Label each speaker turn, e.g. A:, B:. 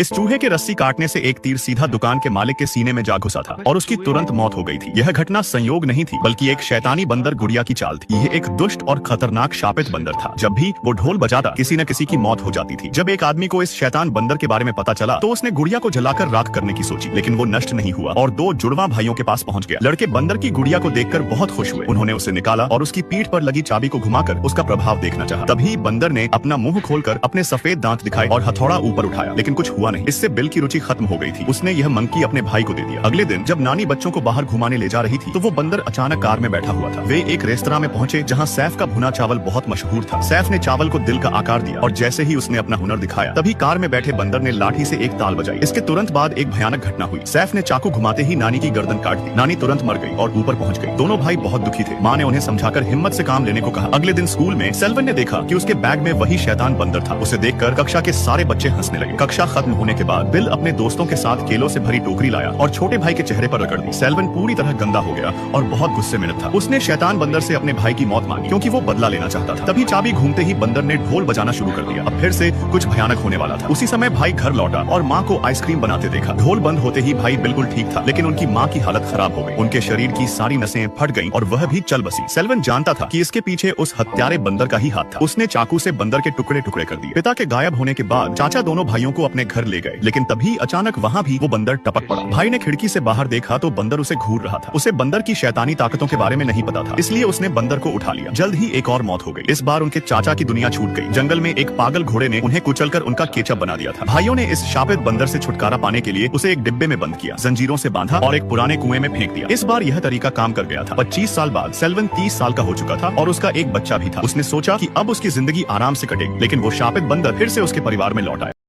A: इस चूहे के रस्सी काटने से एक तीर सीधा दुकान के मालिक के सीने में जा घुसा था और उसकी तुरंत मौत हो गई थी। यह घटना संयोग नहीं थी, बल्कि एक शैतानी बंदर गुड़िया की चाल थी। यह एक दुष्ट और खतरनाक शापित बंदर था। जब भी वो ढोल बजाता, किसी न किसी की मौत हो जाती थी। जब एक आदमी को इस शैतान बंदर के बारे में पता चला तो उसने गुड़िया को जलाकर राख करने की सोची, लेकिन वो नष्ट नहीं हुआ और दो जुड़वा भाइयों के पास पहुंच गया। लड़के बंदर की गुड़िया को देखकर बहुत खुश हुए। उन्होंने उसे निकाला और उसकी पीठ पर लगी चाबी को घुमाकर उसका प्रभाव देखना चाहा। तभी बंदर ने अपना मुंह खोलकर अपने सफेद दांत दिखाए और हथौड़ा ऊपर उठाया, लेकिन कुछ हुआ नहीं। इससे बिल की रुचि खत्म हो गई थी। उसने यह मंकी अपने भाई को दे दिया। अगले दिन जब नानी बच्चों को बाहर घुमाने ले जा रही थी तो वो बंदर अचानक कार में बैठा हुआ था। वे एक रेस्तरां में पहुंचे जहां सैफ का भुना चावल बहुत मशहूर था। सैफ ने चावल को दिल का आकार दिया और जैसे ही उसने अपना हुनर दिखाया, तभी कार में बैठे बंदर ने लाठी से एक ताल बजाई। इसके तुरंत बाद एक भयानक घटना हुई। सैफ ने चाकू घुमाते ही नानी की गर्दन काट दी। नानी तुरंत मर गई और ऊपर पहुंच गई। दोनों भाई बहुत दुखी थे। माँ ने उन्हें समझाकर हिम्मत से काम लेने को कहा। अगले दिन स्कूल में सेल्वन ने देखा कि उसके बैग में वही शैतान बंदर था। उसे देखकर कक्षा के सारे बच्चे हंसने लगे। कक्षा खत्म होने के बाद बिल अपने दोस्तों के साथ केलों से भरी टोकरी लाया और छोटे भाई के चेहरे पर रगड़ दी। सेल्वन पूरी तरह गंदा हो गया और बहुत गुस्से में था। उसने शैतान बंदर से अपने भाई की मौत मांगी क्योंकि वो बदला लेना चाहता था। तभी चाबी घूमते ही बंदर ने ढोल बजाना शुरू कर दिया। अब फिर से कुछ भयानक होने वाला था। उसी समय भाई घर लौटा और माँ को आइसक्रीम बनाते देखा। ढोल बंद होते ही भाई बिल्कुल ठीक था, लेकिन उनकी माँ की हालत खराब हो गई। उनके शरीर की सारी नसें फट गईं और वह भी चल बसी। सेल्वन जानता था कि इसके पीछे उस हत्यारे बंदर का ही हाथ था। उसने चाकू से बंदर के टुकड़े टुकड़े कर दिए। पिता के गायब होने के बाद चाचा दोनों भाइयों को अपने घर ले गए, लेकिन तभी अचानक वहाँ भी वो बंदर टपक पड़ा। भाई ने खिड़की से बाहर देखा तो बंदर उसे घूर रहा था। उसे बंदर की शैतानी ताकतों के बारे में नहीं पता था, इसलिए उसने बंदर को उठा लिया। जल्द ही एक और मौत हो गई। इस बार उनके चाचा की दुनिया छूट गई। जंगल में एक पागल घोड़े ने उन्हें कुचलकर उनका केचप बना दिया था। भाइयों ने इस शापित बंदर से छुटकारा पाने के लिए उसे एक डिब्बे में बंद किया, जंजीरों से बांधा और एक पुराने कुएं में फेंक दिया। इस बार यह तरीका काम कर गया था। 25 साल बाद सेल्वन 30 साल का हो चुका था और उसका एक बच्चा भी था। उसने सोचा कि अब उसकी जिंदगी आराम से कटेगी, लेकिन वो शापित बंदर फिर से उसके परिवार में लौट आया।